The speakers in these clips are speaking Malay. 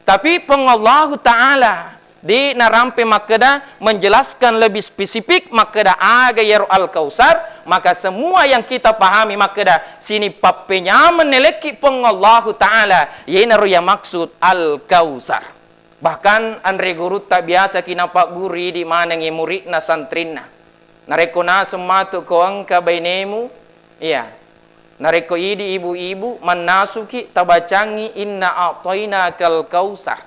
Tapi pengallahu ta'ala di narampe makada menjelaskan lebih spesifik makada aga yaru al-kausar, maka semua yang kita pahami makada sini papenya meneleki pengallahu ta'ala yenaru yang maksud al-kausar. Bahkan andre guru tak biasa kina pak guri di mana ngi muridna santrina nareko na sematu ko angka bainemu iya nareko idi ibu-ibu manasuki tabacangi inna a'tayna kal kausar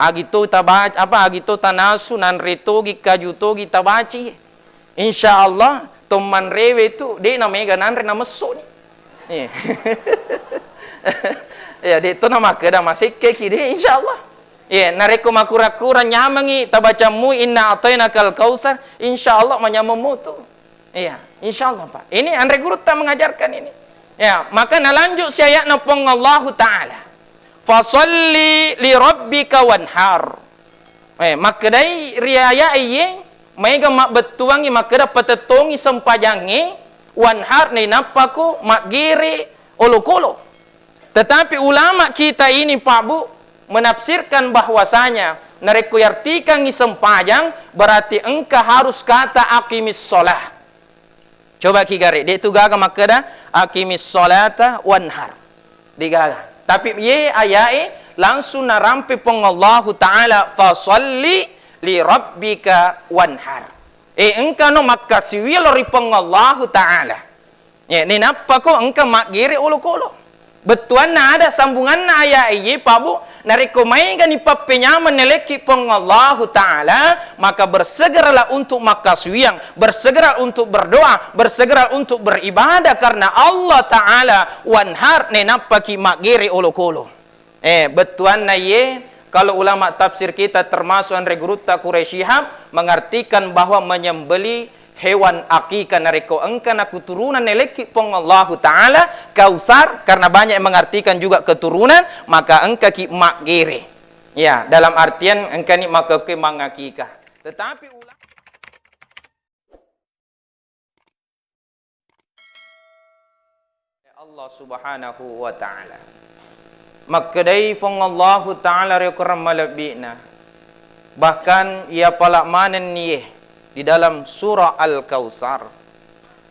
agito tabac apa agito tanasu nan retogi kajutogi tabaci insyaallah toman rewe tu de na mega nan re na meso ni iya ya de to na makada masih keki de insyaallah. Ya, nareko makura-kura nyamangi tabacamu inna a'tayna kal kausar, insyaallah menyamamu tu. Iya, insyaallah Pak. Ini andre guru tak mengajarkan ini. Ya, maka nalanjut si ayat na pengallahu ta'ala. Fasalli li rabbika wanhar. Maka dai riaya iye maiga mak betuangi maka da patetongi sempajangi wanhar ni napaku mak giri olokolo. Tetapi ulama kita ini Pak Bu menafsirkan bahwasanya nareko yartikan sempajang berarti engkau harus kata aqimis sholah. Coba kigare dia tu gaga makada aqimis sholata wanhar digaga. Tapi ye ayai langsung narampi pengallahu ta'ala fasalli li rabbika wanhar. Engkau no makasiwi lori pengallahu ta'ala. Ya ni napa ko engkau makgiri ulu-ulu. Betuan na ada sambungan na ayat ini Pak Bu nariko mai gani papenya meneleki pengallahu ta'ala maka bersegeralah untuk makaswiang, bersegera untuk berdoa, bersegera untuk beribadah karena Allah ta'ala wanhar nenapaki makgiri olokolo. Betuan na ye kalau ulama tafsir kita termasuk andre guruta Quraisyihab mengartikan bahwa menyembeli hewan akikah nareko engkana keturunan neleki pengallahu ta'ala kausar karena banyak yang mengartikan juga keturunan maka engka ki makgere ya dalam artian engka ni maka ke mangakikah. Tetapi Allah subhanahu wa ta'ala maka dai pengallahu ta'ala rekoram malabina bahkan ia palak manen niye di dalam surah Al-Kausar.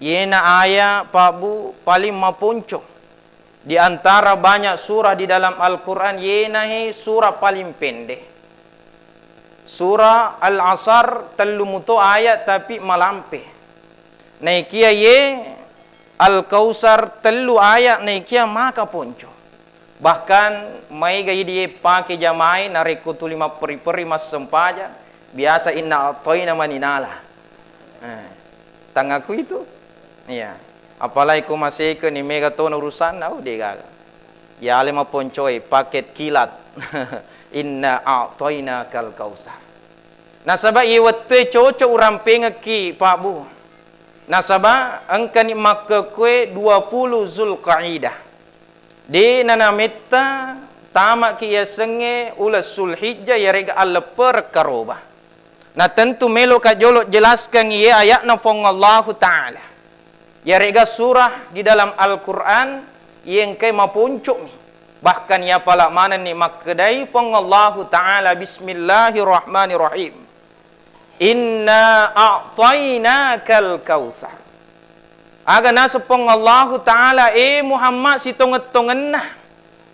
Yena ayat Pak Bu paling mapunco. Di antara banyak surah di dalam Al-Quran, yena surah paling pendek. Surah Al-Asar telumuto ayat tapi malampe. Naikia ye Al-Kausar telu ayat naikia maka punco. Bahkan mai gaya dia pakai jamai nareko tu 5 peri-peri mas sempaja. Biasa inna a'tayna maninala. Tangaku itu. Iya. Apalagi ku masih ke ni megaton urusan au dia. Ya ale maponcoi paket kilat. Inna a'tayna kal kausar. Nasaba ye wette coco urang pengeki Pak Bu. Nasaba angkani makka kue 20 Zulqaidah. Di nanamita tamak ki ya senge ulas Zulhijjah ya rega al-per karobah. Nah tentu melo kajolok jelaskan ia ayat nafongallahu ta'ala. Ya rega surah di dalam Al-Quran yang kai mapuncuk ni. Bahkan ya palak mana ni makadai fongallahu ta'ala bismillahirrahmanirrahim. Inna a'tainakal kausar. Aga nasa fongallahu ta'ala Muhammad si tonget-tongen nah.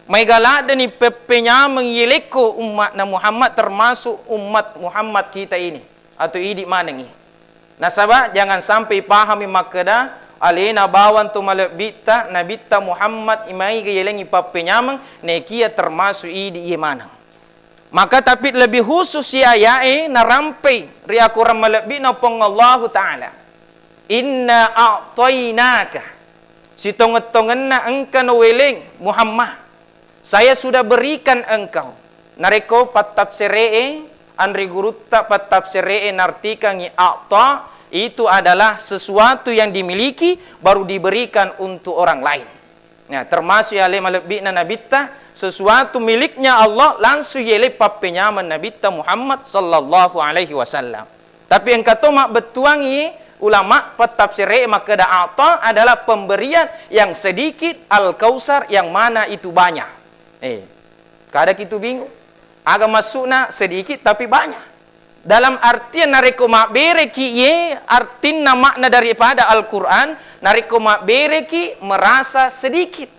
May galada ni pepenya mengiliko umat na Muhammad termasuk umat Muhammad kita ini atau idi manengi. Nasaba jangan sampai pahami makada alena bawan tu malabita nabita Muhammad imai gayelengi papenyamang nekia termasuk idi manang. Maka tapi lebih khusus ya narampai ria kurang malabi na pengallahu ta'ala. Inna a'tainaka si tonget-tongen na engka weleng Muhammad. Saya sudah berikan engkau. Nareko patafsiree andri gurutta patafsiree nartikan a'ta itu adalah sesuatu yang dimiliki baru diberikan untuk orang lain. Nah, termasuk yale malebina nabitta sesuatu miliknya Allah langsung yele papenya nabitta Muhammad sallallahu alaihi wasallam. Tapi engkau tu mak betuangi ulama patafsiree maka a'ta adalah pemberian yang sedikit al-kausar yang mana itu banyak. Kada kita bingung. Aga masukna sedikit tapi banyak. Dalam artian nareko makbere ki ye artina makna daripada Al-Quran, nareko makbere ki merasa sedikit.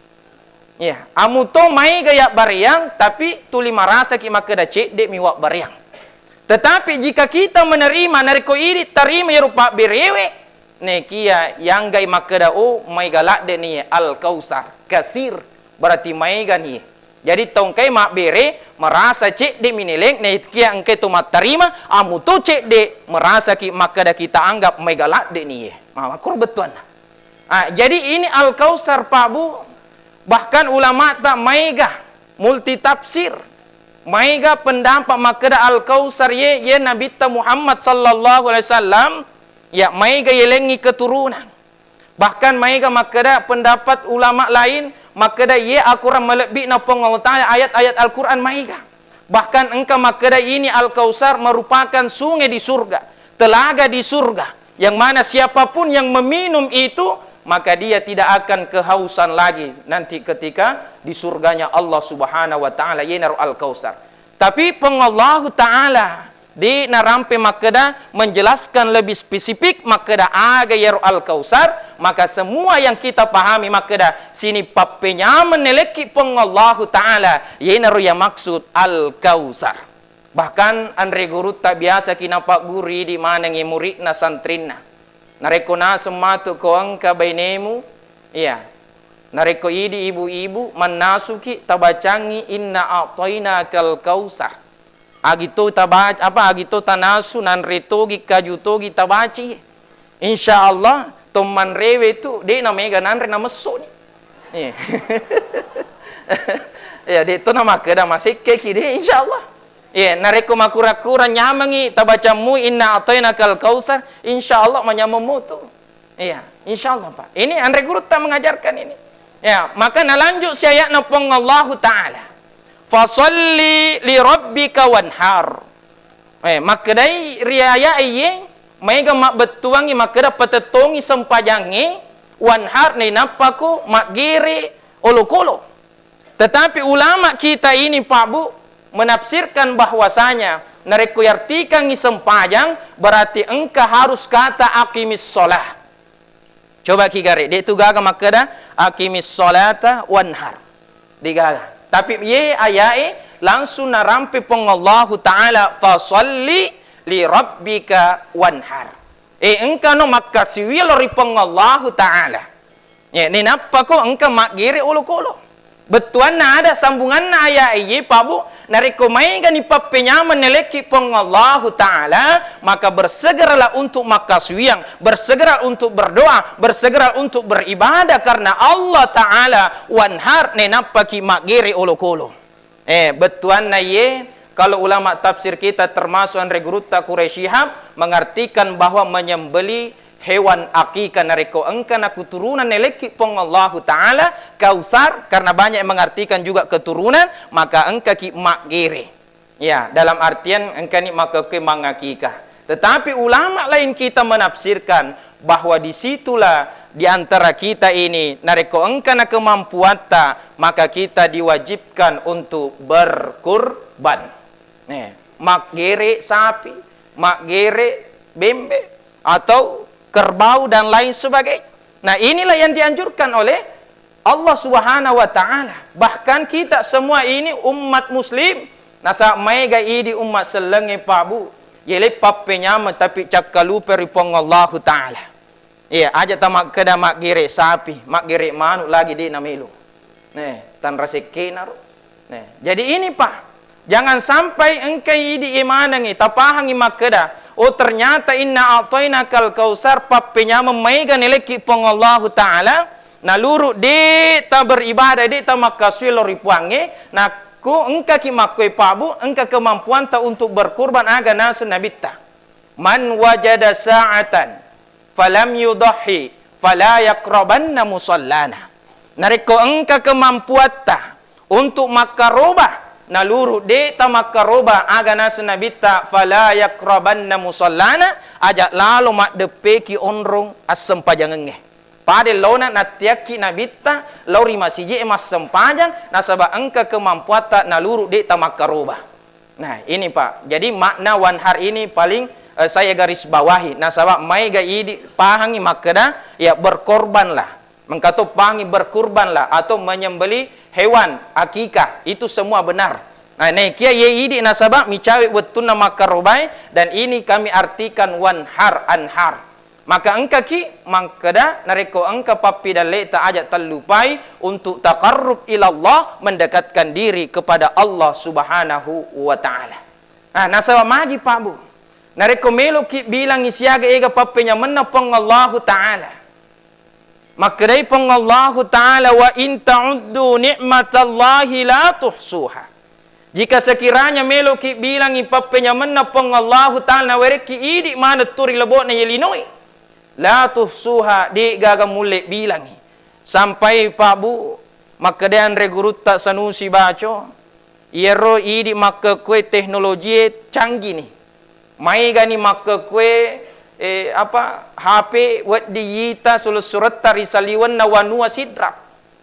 Ya, amu to mai gaya baryang tapi tuli merasa ki makada cek dek miwak baryang. Tetapi jika kita menerima nareko ini terima ya rupa berewe, ne kia yang gai makada mai galak de ni Al-Kausar kasir berarti mai gani. Jadi tongkai mak bere merasa cek de minileng ne kia engke tu mat terima amu tu cek de merasa ki makada kita anggap mai galak de ni. Makur betuan. Jadi ini Al-Kausar Pak Bu. Bahkan ulama tak maiga multi tafsir. Maiga pendapat makada Al-Kausar ye Nabi Muhammad sallallahu alaihi wasallam ya maiga yelengi keturunan. Bahkan maiga makada pendapat ulama lain makada ye akuran melebih na pengawalan ayat-ayat Al-Quran maiga. Bahkan engkau makada ini Al-Kausar merupakan sungai di surga, telaga di surga, yang mana siapapun yang meminum itu maka dia tidak akan kehausan lagi nanti ketika di surganya Allah Subhanahu wa taala yenar Al-Kausar. Tapi pengallahu taala di narampe makada menjelaskan lebih spesifik makada aga yeru Al-Kausar, maka semua yang kita pahami makada sini papenya meneleki pengallahu taala yenar yang maksud Al-Kausar. Bahkan andre guru tak biasa kinapa guri di mana ngi muridna santrina. Nareko na sematu ko angka bainemu, iya. Nareko idi ibu-ibu manasuki tabacangi inna a'toina kal kausar. Agito tabac apa agito tanasu nan retogi kajutogi tabaci. Insyaallah toman rewe tu de na mega nan re na meso ni. Iya. Ya de to na makada masih keki de insyaallah. Ya, nareko makura-kura nyamangi tabacamu inna atoina kal kausar, insyaallah menyamamu tu. Iya, insyaallah Pak. Ini andre guru tak mengajarkan ini. Ya, maka nalanjut si ayat napong Allah taala. Fasalli li rabbika wanhar. Makadai riaya iye maiga mak betuangi makada petetongi sempajangi wanhar ni napaku mak giri olokolo. Tetapi ulama kita ini Pak Bu menafsirkan bahwasanya nareko yartikan sempajang berarti engkau harus kata aqimis sholah. Coba kigare dia tu gaga makada aqimis sholata wanhar digaga. Tapi ye ayai langsung narampe pengallahu taala fasalli li rabbika wanhar. Engkau no makasiwi lori pengallahu taala. Ya ni napa ko engkau makgiri ulu-ulu. Betuan na ada sambungan na ayai Pak Bu. Nareko mai gani papenya meneleki pengallahu taala, maka bersegeralah untuk makaswiang, bersegera untuk berdoa, bersegera untuk beribadah karena Allah taala wanhar nenapaki magiri olokolo. Betuan na ye kalau ulama tafsir kita termasuk andre guruta Quraisyihab mengartikan bahwa menyembeli hewan akikah nareko engkana keturunan neleki pengallahu taala kausar, karena banyak yang mengartikan juga keturunan maka engka ki makgere. Ya, dalam artian engka ni maka ke mangakikah. Tetapi ulama lain kita menafsirkan bahwa disitulah di antara kita ini nareko engkana kemampuan ta maka kita diwajibkan untuk berkurban. Makgere sapi, makgere bembe atau kerbau dan lain sebagainya. Nah, inilah yang dianjurkan oleh Allah Subhanahu wa taala. Bahkan kita semua ini umat muslim, nasa maiga idi umat selenge Pak Bu. Yele papenya tapi cakalu peripong Allah taala. Iya, aja tamak kada mak gere sapi, mak gere manu lagi di namilu. Tan raseke naru. Jadi ini Pak, jangan sampai engkai idi imanangi tapahangi makeda. Oh ternyata inna a'toina kal kausar papenya memaiga neleki pengallahu taala naluru de ta beribadah de ta makaswi lori puange naku engka ki makoi pabu engka kemampuan ta untuk berkurban aga nas nabita man wajada sa'atan falam yudahi fala yaqrabanna musallana. Nareko engka kemampuan ta untuk makarobah naluru de tamakaroba aga nas nabita fala yaqrabanna musallana ajak lalu mak depeki onrong asem pajangenge pade lona natiaki nabita lauri masije emas sempajang nasaba engka kemampuata naluru de tamakaroba. Nah, ini Pak. Jadi makna wanhar ini paling saya garis bawahi. Nah, sebab mai ga idi pahangi makna ya berkorbanlah. Mengkata pahangi berkurbanlah atau menyembeli hewan akikah. Itu semua benar. Nah, ini kia ye idi nasabak micawi wetunna makarobai dan ini kami artikan wanhar anhar. Maka engka ki mangkada nareko engka papi dan leta ajak terlupai untuk taqarrub ilallah, mendekatkan diri kepada Allah Subhanahu wa taala. Nah, nasaba magi Pak Bu. Nareko melo ki bilang isiaga ega papinya menapong Allah taala. Maka dai pong Allah taala wa in ta'uddu ni'matallahi la tuhsuha. Jika sekiranya melo ki bilang ipapinya menapong Allah taala wereki idi mana turi lebokna yelinoi. La tuhsuha di gaga mulai bilangi sampai Pak Bu makadaan regurut tak sanusi baco iero idi maka kue teknologi canggih ni mai gani maka kue HP wat diyita sulus surat tarisaliwan nawanua sidrap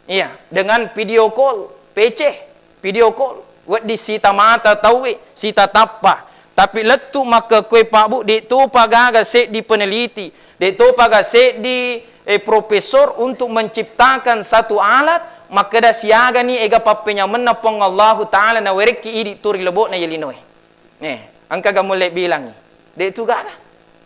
iya dengan video call PC video call wat di sita mata tahu sita tapah tapi letu maka kue Pak Bu di tu pagaga set di peneliti Deto pagase di profesor untuk menciptakan satu alat maka dah siaga ni ega papenya menapong Allah taala na wereki idi turi lebok na yelinoi. Angka ga mulai bilang detu gaga.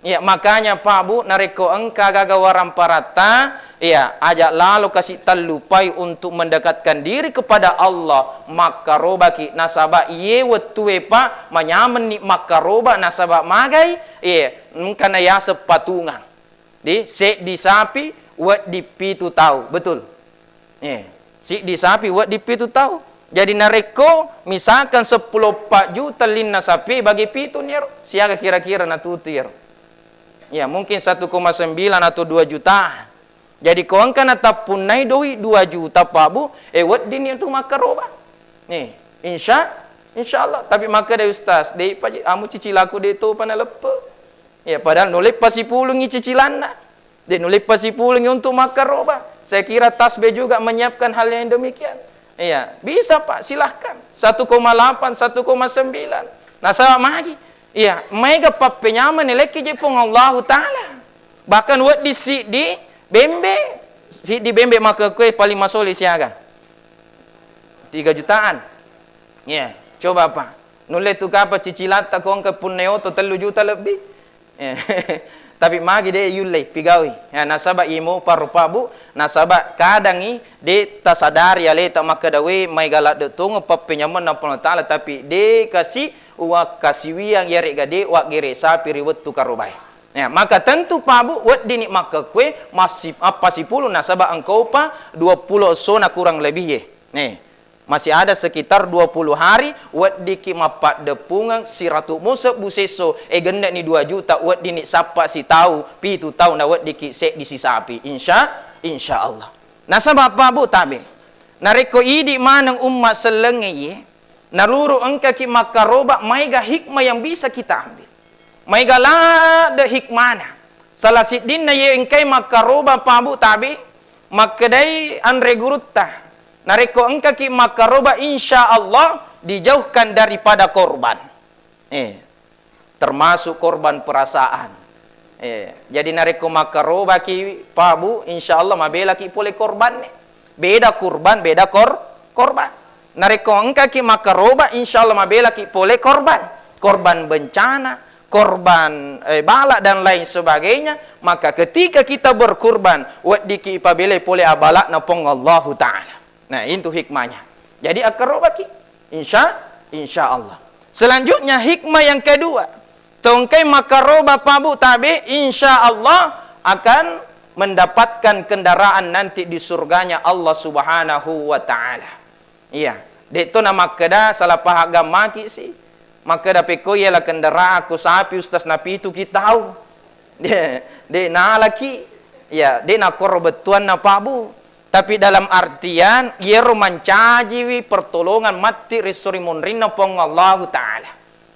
Ya makanya Pak Bu nareko angka gaga waramparata ya ajak lalu kasih terlupai untuk mendekatkan diri kepada Allah makaroba ki nasaba iye wetu Pak manyamen ni makaroba nasaba magai mungkana ya sepatungan. Di sek di sapi wat di pitu tahu betul sik di sapi wat di pitu tahu jadi nareko misalkan 10 juta linna sapi bagi pitu nih siaga kira-kira na tutir ya mungkin 1,9 atau 2 juta jadi kau angkan atapun nai doi 2 juta Pak Bu wat dini untuk makaroba insyaallah tapi maka dai ustaz dei amu cicilaku dei tu pana lepe ya padahal nolip pasi pulungi cicilan nak. Dia nolip pasi pulungi untuk makan roba. Saya kira tasbih juga menyiapkan hal yang demikian. Iya, bisa Pak, silahkan. 1,8, 1,9. Nah, sama lagi. Iya, mega pape nyaman leki je pun Allah taala. Bahkan buat di bembe. Si di bembe maka kue paling masoli siaga. 3 jutaan. Iya, coba Pak. Nolip tu apa cicilan tak kong ke puneo tu 3 juta lebih. Tapi magi de yulai pigawi ya nasaba imo parupa Bu nasaba kadang ni de tasadar ya le tak maka dawe mai galak de tung papenya men taala tapi de kasih wa kasiwi yang yare gade wa gere sapi riwet tu karubai ya maka tentu Pak Bu wat dini maka kue masih apa 10 nasaba engkau pa 20 sona kurang lebih ye nih masih ada sekitar 20 hari wat diki mapat depungang si ratu Musa buseso genda ni 2 juta wat dini sapa si tahu pitu tahu na wat diki sek di si sapi insyaallah nah sebab Pak Bu tabe nareko idi manang ummat selenge ye naruru engka ki makaroba maiga hikmah yang bisa kita ambil maiga la de hikmana salah sidin na ye engkai makaroba Pak Bu tabe makadai anre gurutta nareko engka ki makaroba insyaallah dijauhkan daripada korban. Termasuk korban perasaan. Jadi nareko makaroba ki Pak Bu insyaallah mabela ki pole korban. Beda kurban, beda korban. Nareko engka ki makaroba insyaallah mabela ki pole korban. Korban bencana, korban balak dan lain sebagainya. Maka ketika kita berkurban, wat diki pabele pole abalak napong Allah taala. Nah, itu hikmahnya. Jadi akarobaki. Insyaallah. Selanjutnya hikmah yang kedua. Tongkai makaroba Pak Bu tabe insyaallah akan mendapatkan kendaraan nanti di surganya Allah Subhanahu wa taala. Iya. Dek tu nama keda salah pahagam maki sih. Maka da peko ialah kendaraan aku sapi ustaz napi itu kita tahu. Dek na laki. Ya, dek na korbetuan na Pak Bu. Tapi dalam artian iero mancajiwi pertolongan mati risuri munrina pong Allah taala.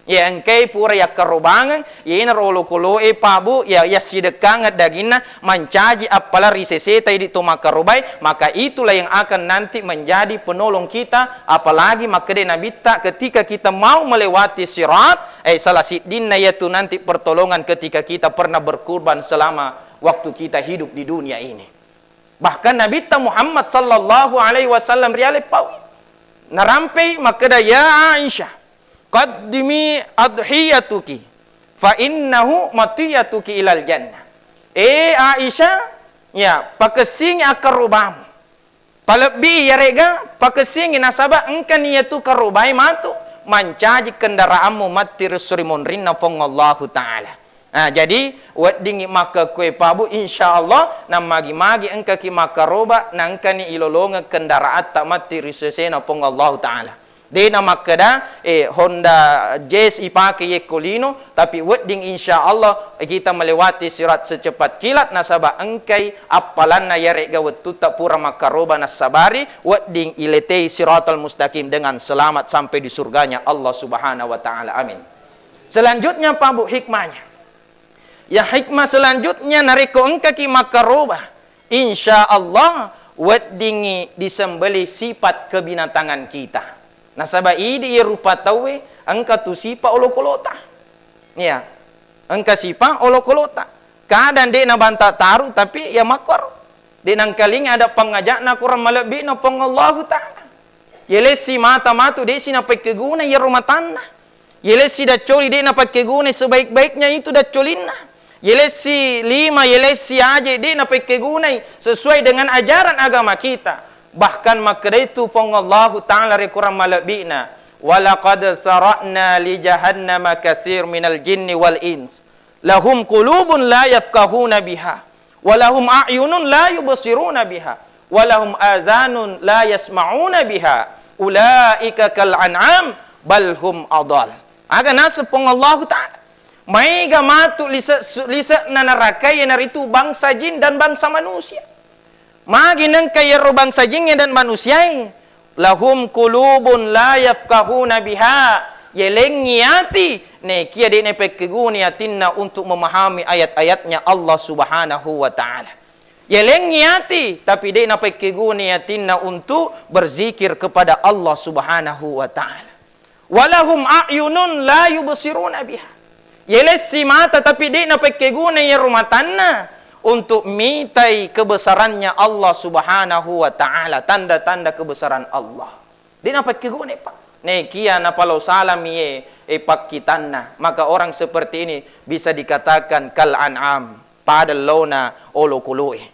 Ya engkai pura ya kerobangan, ya ina rolo kolo pabu, ya sidekang dagina mencaji apala riseseta di toma kerobai, maka itulah yang akan nanti menjadi penolong kita, apalagi maka de nabita ketika kita mau melewati sirat, salah sidinna yaitu nanti pertolongan ketika kita pernah berkurban selama waktu kita hidup di dunia ini. Bahkan Nabi Muhammad sallallahu alaihi wasallam riale pawi narampai maka da ya Aisyah qaddimi adhiyatuki fa innahu matiyatuki ilal jannah. Aisyah, ya pakesing akarubamu palebi yarega pakesing nasaba engkan yaitu karubai matu mancaji kendaraanmu mati resurimun rinna fongallahu ta'ala. Nah, jadi wedding maka kue pabu insyaallah nam magi-magi engka ki maka roba nangkani ilolonga kendaraan tak mati risesena fongallahu ta'ala. Dena makada Honda Jazz ipake yekolino, tapi wedding insyaallah kita melewati sirat secepat kilat nasaba engkai apalanna yarega wetu tak pura makaroba nasabari wedding iletei siratal mustaqim dengan selamat sampai di surganya Allah Subhanahu wa taala. Amin. Selanjutnya pabu hikmahnya. Ya hikmah selanjutnya nariko engkaki makaroba insyaallah wedding disembeli sifat kebinatangan kita. Nasaba idi rupa tawe angka tu sipa olokolota. Ya. Angka sipa olokolota. Kadang de na banta taru tapi ya makor. De nang kaling ada pengajak na kurang malebi na pengallahu ta'ala. Yelesi mata-matu de si na pekeguna ya rumah tanah. Yelesi da coli de na pekeguna sebaik-baiknya itu da colina. Yelesi lima yelesi aja de na pekeguna sesuai dengan ajaran agama kita. Bahkan maka itu pengallahu ta'ala rekurang malabina walaqad sara'na li jahannama katsir minal jinni wal ins lahum qulubun la yafqahuna biha walahum a'yunun la yubsiruna biha walahum azanun la yasma'una biha ulaika kal an'am bal hum adall. Aga nasab pengallahu ta'ala maiga matu lisa nanarakai naritu bangsa jin dan bangsa manusia. Magi nang kaya bangsa jinnya dan manusia lahum qulubun la yafqahuna biha yelengiati ne kia de ne pekeguni atinna untuk memahami ayat-ayatnya Allah Subhanahu wa taala. Yelengiati tapi de na pekeguni atinna untuk berzikir kepada Allah Subhanahu wa taala. Walahum a'yunun la yubsiruna biha. Yelesi mata tapi de na pekeguni ya rumah tanah untuk mitai kebesarannya Allah Subhanahu wa taala, tanda-tanda kebesaran Allah. Dia apa kegune pak? Ne kia na palau salam ye pak kitanna. Maka orang seperti ini bisa dikatakan kal an'am, pada lona olokuloi.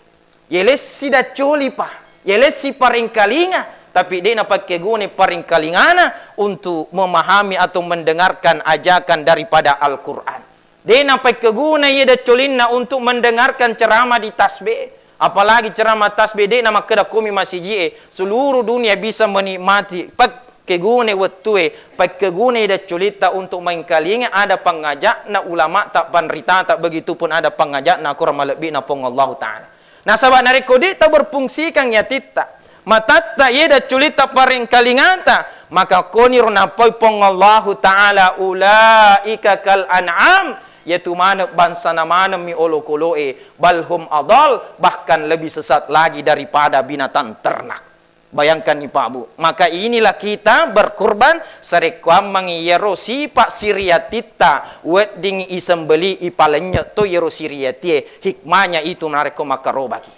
Yeles sida coli pak, yeles si paringkalinga, tapi dia apa kegune paringkalingana untuk memahami atau mendengarkan ajakan daripada Al-Qur'an. Dia nampak keguna ia dah colinna untuk mendengarkan ceramah di tasbih. Apalagi ceramah tasbih dia nama keda kumi masih jie. Seluruh dunia bisa menikmati. Pak keguna wetue. Pak keguna ia dah colita untuk mengkalinga. Ada pengajak na ulama tak panrita tak begitu pun ada pengajak na kurang malebih na pengallahu ta'ala. Nah sahabat nariko dia tak berfungsikan ya tita. Matatta ia dah colita paring kalingata. Maka konir napoi pengallahu ta'ala ulaika kal an'am. Yaitu mana bangsa namana mi olokoloe balhum adal bahkan lebih sesat lagi daripada binatang ternak. Bayangkan ni Pak Bu. Maka inilah kita berkorban sarekwam mangiyero sipak siriatita wedding isembeli ipalenya to yero siriatie hikmahnya itu nareko makarobaki.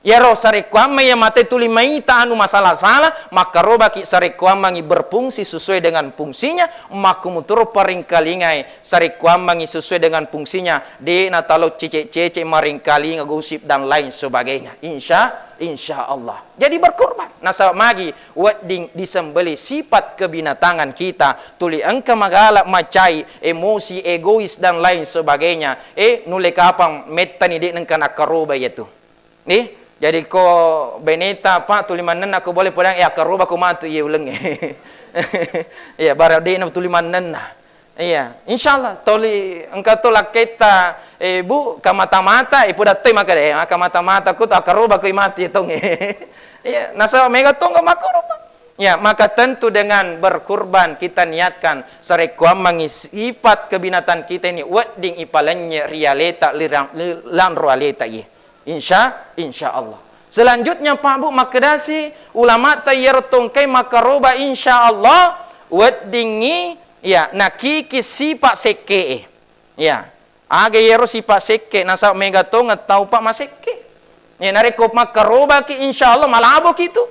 Yero sarekwam ya mate tuli maita anu masalah-salah maka robaki sarekwam mangi berfungsi sesuai dengan fungsinya makumutur paringkalingai sarekwam mangi sesuai dengan fungsinya de natalo cece-cece maringkalinga gosip dan lain sebagainya insya Allah. Jadi berkorban nasa magi wedding disembeli sifat kebinatangan kita tuli engka magala macai emosi egois dan lain sebagainya nule kapang metani de nengka nakaroba yaitu nih. Jadi ko beneta pak tulimanan aku boleh pedang ya karoba ko matu ye uleng. Ya barade na tulimanan na. Iya, insyaallah toli engka tolak kita bu kamata-mata puda tei maka kamata-mata ku ta karoba ko mati tong. Iya, nasa mega tong makaroba. Ya, maka tentu dengan berkurban kita niatkan sarekuam mengisifat kebinatan kita ini wedding ipalanya realeta lan realeta ye. Insya Allah. Selanjutnya Pak Bu makadasi ulama tayyar tongkai makaroba insya Allah weddingi ya nakiki sipak seke. Ya. Aga yero sipak seke nasa megatong atau Pak maseke. Ya nareko makaroba ki insya Allah malabo kitu.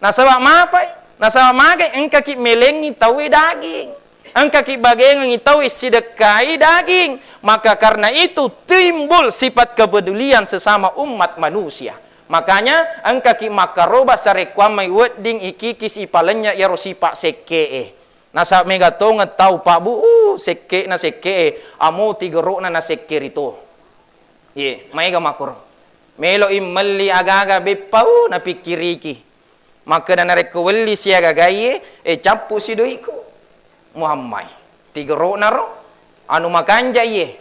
Nasa mapai. Nasa magai engka ki melengi tawi daging. Engka ki bagengi tawi sidekai daging. Maka karena itu timbul sifat kepedulian sesama umat manusia. Makanya engka ki makaroba sarekwamai wedding ikikis ipalenya yaro sipak seke. Nasa megatong tau Pak Bu seke na seke amo tigero na seke rito. Ye, maiga makoro. Melo imali agaga bepau na pikiriki. Maka dan nareko weli siaga gaye campu si doiku Muhammad tigero naro anu makanja ye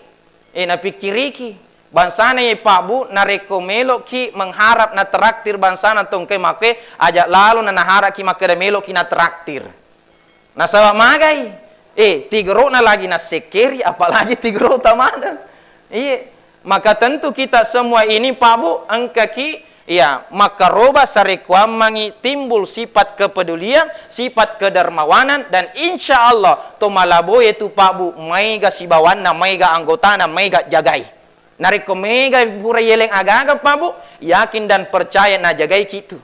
na pikiriki bansana ye Pak Bu nareko melo ki mengharap na traktir bansana tongkai make ajak lalu na nahara ki make da melo ki na traktir na sawa magai tigero na lagi na sekeri apalagi tigero tamana maka tentu kita semua ini Pak Bu angka ki ya, maka roba sarekwam mangi timbul sifat kepedulian, sifat kedermawanan dan insya Allah to malabo itu Pak Bu maiga sibawanna, maiga anggotana, maiga jagai. Nariko maiga pura yeleng agaga Pak Bu, yakin dan percaya na jagai kitu.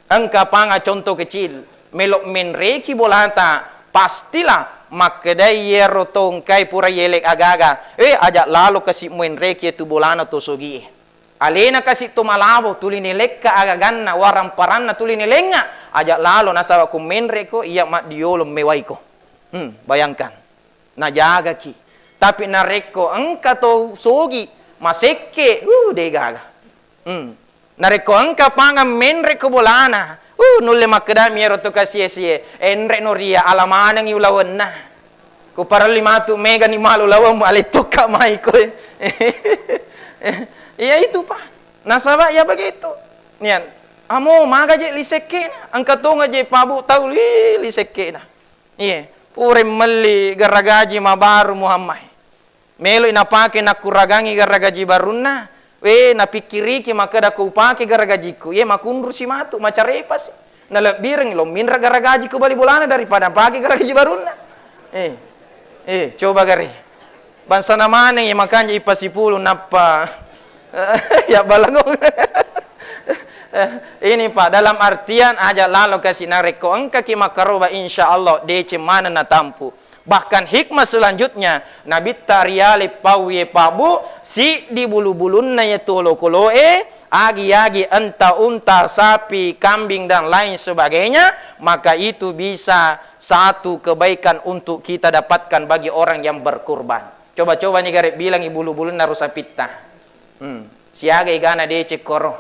Engka panga contoh kecil, melok menreki bolata, pastilah makadai yero tongkai pura yeleng agaga. Ajak lalu kasih menreki itu bolana to sogi. Alena kasih tumalabo tulini lekka agaganna waram paranna tulini lenga ajak lalo nasawa ku menreko iya mak diolo mewaiko. Bayangkan. Na jaga ki. Tapi nareko engka to sogi maseke degaga. Nareko engka panga menreko bolana. Nulle makadami ero to kasih enre noria alamanang yulawenna. Ku paralimatu mega ni malu lawam aletuka maiko. Ya itu Pak. Nasabah ya begitu. Nian. Amo maga je liseke na. Angka to ngaje pabu tahu liseke na. Iya. Pure meli garagaji mabaru Muhammad. Melo inapake nakuragangi garagaji barunna. Napikiri ki maka da ku pake garagajiku. Ye makundur si matu macarepas. Nalabireng lo minra garagaji ku bali bolana daripada pake garagaji barunna. Coba gari. Bansa namane ye makanya ipasipulu napa. Ya balangong. Ini Pak dalam artian ajak lalu kasih nareko engka ki makaroba insya Allah dece mana na tampu. Bahkan hikmah selanjutnya Nabi tariali pawie pabu si di bulu-bulunna ya tolo koloe agi-agi unta sapi kambing dan lain sebagainya maka itu bisa satu kebaikan untuk kita dapatkan bagi orang yang berkurban. Coba-coba nih garek bilang bulu-bulunna rusa pitah. Siaga igana dece koro.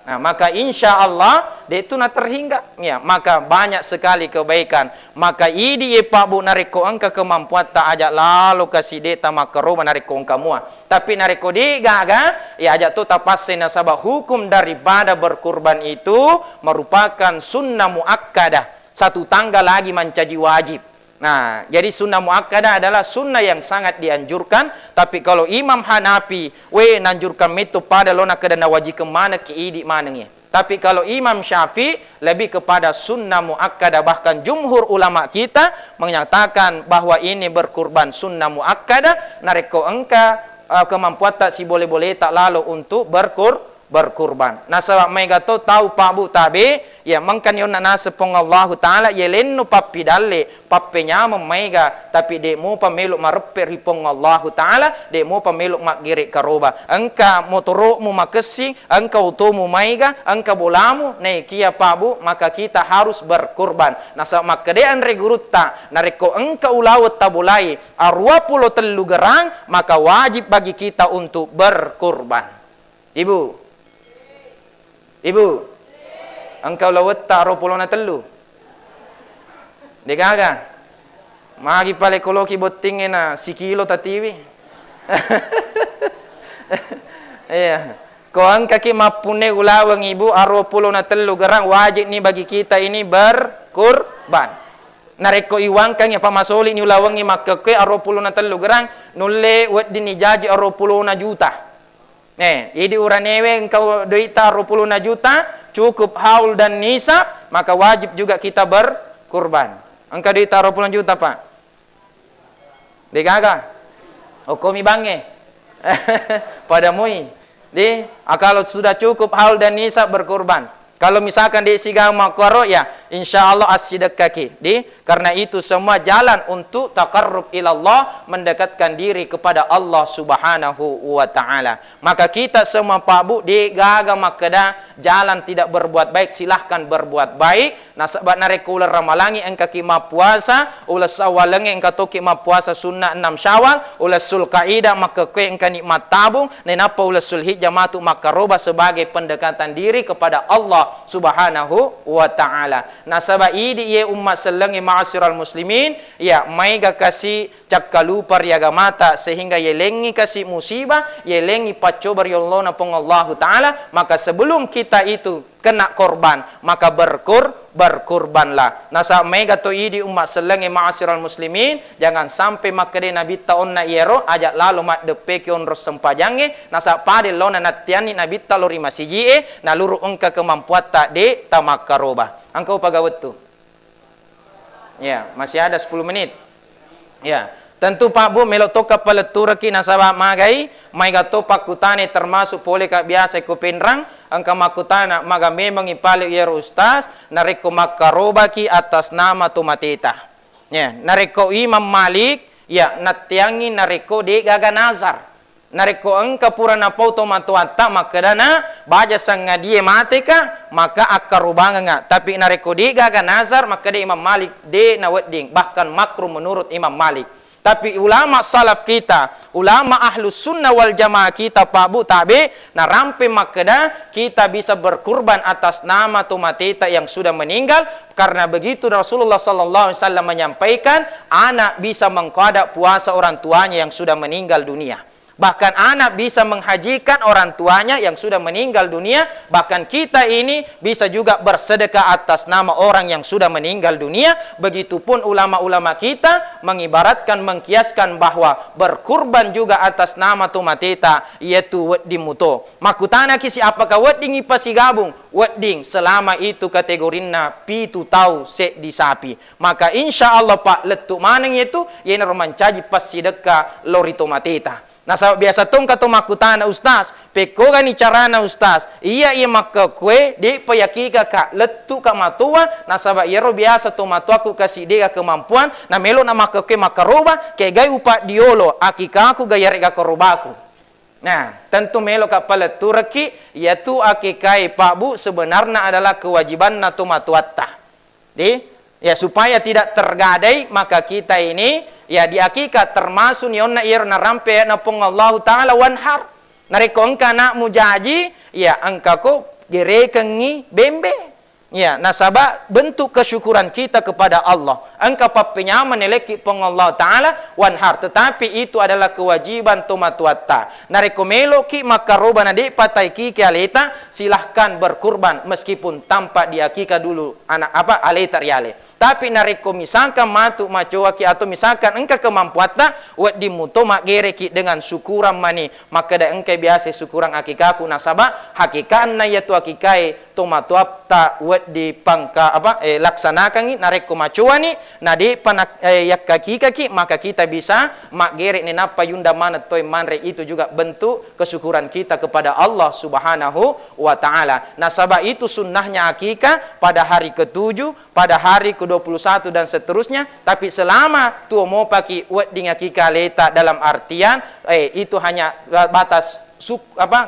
Nah, maka insya Allah dia itu na terhingga. Ya, maka banyak sekali kebaikan. Maka idi Pak Bu nareko angka kemampuan tak ajak lalu kasih deta makaroba nareko angka mua. Tapi nareko di gaga ya ajak tu tapase nasabah hukum daripada berkurban itu merupakan sunnah muakkadah. Satu tangga lagi mencaji wajib. Nah, jadi sunnah muakkadah adalah sunnah yang sangat dianjurkan. Tapi kalau Imam Hanafi, nanjurkan itu pada lona kedana wajib kemana ke idi manengnya. Tapi kalau Imam Syafi'i lebih kepada sunnah muakkadah. Bahkan jumhur ulama kita menyatakan bahwa ini berkurban sunnah muakkadah. Nareko engka kemampuan tak si boleh-boleh tak lalu untuk berkurban. Nasabak mega to tahu Pak Bu tabe ya mangkan yon nasa pong Allah taala yelenno pappi dalle pappenya mega tapi de mo pameluk mareppe ripong Allah taala de mo pameluk magire karoba engka motoro mu makesi engka utomu mega engka bolamu ne kia Pak Bu maka kita harus berkurban. Nasabak makedean regurutta nareko engka ulawat tabulai 23 gerang maka wajib bagi kita untuk berkurban. Ibu, engkau lawat tak 23. Dekaga. Magi pale koloki botingin na si kilo tatiwi. Iya. Kau angka ki mapune ulawang ibu 23 gerang wajib ni bagi kita ini berkurban. berkurban. Nareko iwang kang ya pamasoli ni ulawangi makakwe 23 gerang nulle wedi ni jaji 20 juta. Idi uranewe engkau duita 20 juta cukup haul dan nisab, maka wajib juga kita berkurban. Engkau duita 20 juta, Pak. Degaga. Okomi bange. Pada mui. Kalau sudah cukup haul dan nisab berkurban. Kalau misalkan di sigang makaro ya insyaallah as-sidq kaki. Karena itu semua jalan untuk taqarrub ilallah, mendekatkan diri kepada Allah Subhanahu wa taala. Maka kita semua Pak Bu di gaga makada jalan tidak berbuat baik, silahkan berbuat baik. Nah sahabat nareko ulah ramalangi engka ki ma puasa, ulah sawalangi engka toki ma puasa sunnah 6 Syawal, ulah Zulqa'dah maka kue engka nikmat tabung, nenapa ulah Zulhijjah matu makaroba sebagai pendekatan diri kepada Allah Subhanahu wa taala. Nah sahabat idi ye umat selengi ma'asyiral muslimin, ya maiga kasih cakkalu pariaga mata sehingga ye lengi kasih musibah, ye lengi pacobar ya Allah napong Allah taala, maka sebelum kita itu kena korban, maka berkurbanlah. Nasa mega to idi umat selengi ma'asyiral muslimin, jangan sampai makade nabi taonna iero ajak lalu mak depe kion ros sempajange, nasa pade lona natiani nabi ta lori masijie, na luru engka kemampuan tak de tamakaroba. Engkau pagawet tu. Ya, masih ada 10 menit. Ya. Tentu Pak Bu melok toka peleturaki nasabah magai mai gato pakutane termasuk pole ka biasa ko penrang angka makutana maga memang ipale ya ustaz nareko makarobaki atas nama tumatita. Ya, nareko Imam Malik ya natiangi nareko de gaga nazar. Nareko engka purana pauto matuata makadana baja sangadie mateka maka akarubanga nga. Tapi nareko de gaga nazar maka de Imam Malik de nawedding bahkan makruh menurut Imam Malik. Tapi ulama salaf kita, ulama ahlus sunnah wal jamaah kita Pak Bu tabe, na rampe makada kita bisa berkurban atas nama tumatita yang sudah meninggal. Karena begitu Rasulullah sallallahu alaihi wasallam menyampaikan, anak bisa mengqada puasa orang tuanya yang sudah meninggal dunia. Bahkan anak bisa menghajikan orang tuanya yang sudah meninggal dunia. Bahkan kita ini bisa juga bersedekah atas nama orang yang sudah meninggal dunia. Begitupun ulama-ulama kita mengibaratkan, mengkiaskan bahwa berkurban juga atas nama tumatita, yaitu wedding muto. Makutana kisi apakah wedding ipasi gabung? Wedding selama itu kategorina pitu tau se di sapi. Maka insya Allah Pak letuk maneng itu yang romancaji pas sedekah lori tumatita. Nah, biasa tong kato makutana ustaz, peko gani carana ustaz. Iya maka kue di payakika ka letu ka matua, nah sabab yero biasa to matuaku kasih dia kemampuan, nah melo na maka kue makaroba, ke gai upa diolo, akikaku gayare ga korobaku. Nah, tentu melo ka paleturaki, yaitu akikai Pak Bu sebenarnya adalah kewajiban na to matuatta. Ya supaya tidak tergadai maka kita ini ya di akikah termasuk nionna irna rampe na pong Allah taala wanhar nareko engka nak mujaji ya engka ko gerekengi bembe ya nasaba bentuk kesyukuran kita kepada Allah engka papenya meneleki pong Allah taala wanhar, tetapi itu adalah kewajiban tomatuatta nareko meloki maka roba nade patai ki aleta silahkan berkurban meskipun tanpa di akikah dulu anak apa aleta riale. Tapi nareko misalkan matu macoaki atau misalkan engka kemampuata wad dimuto mak gereki dengan syukuran mani maka da engka biasa syukuran akikaku nasaba hakikan na yaitu akikai tomatuapta wad di pangka apa laksanakan nareko macuani nadi panak yakaki maka kita bisa mak gerek ni napa yunda mana toy manre itu juga bentuk kesyukuran kita kepada Allah Subhanahu wa taala. Nasaba itu sunnahnya akikah pada hari ke-7, pada hari ke-21 dan seterusnya, tapi selama tu mau pakai wedding akikah leta dalam artian itu hanya batas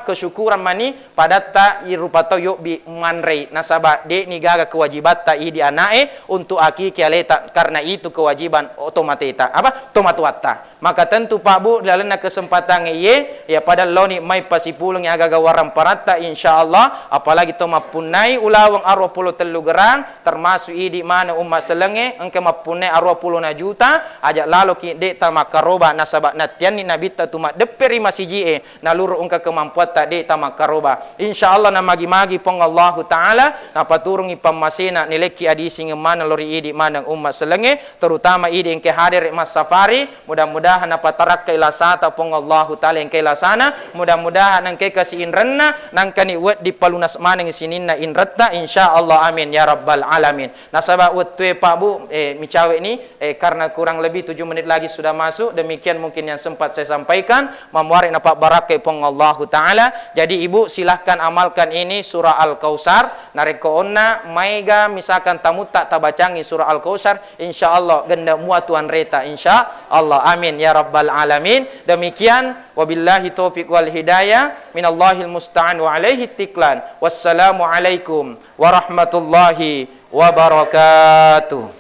kesyukuran mani pada ta irupa to yo bi manrei nasaba de ni gaga kewajiban ta di anae untuk akikah leta karena itu kewajiban otomateta tomatuatta. Maka tentu Pak Bu dalam kesempatan ye ya pada loni mai pasipulung yang agak waram parata insyaallah apalagi to mapunai ulawang 23 gerang termasuk di mana umat selenge engke mapunai 20 juta ajak lalu ki de ta makaroba nasaba natian ni nabi ta tuma deperi masiji na luru ungka kemampuan tadi tamak karoba. Insyaallah na magi-magi pong Allah Ta'ala na paturungi pamasina nileki adi singa mana lori idi mandang umat selenge, terutama idi yang ke hadir mas safari, mudah-mudahan na patarak kailasata pong Allah Ta'ala yang kailasana, mudah-mudahan nang ke kasiin renna, nang kani wet di palunas manang sininna inretta, insyaallah amin ya rabbal alamin. Nasaba utwe Pak Bu, micawe ini, karena kurang lebih 7 menit lagi sudah masuk, demikian mungkin yang sempat saya sampaikan, memuari napak barakai pong Allah Ta'ala. Jadi ibu silahkan amalkan ini surah Al-Kausar, nareko onna, maiga misalkan tamu tak tabacangi surah Al-Kausar, insyaallah ganda muatuan reta, insyaallah amin ya rabbal alamin. Demikian, wabillahi taufiq wal hidayah, minallahil musta'an wa alaihi tiklan. Wassalamu alaikum warahmatullahi wabarakatuh.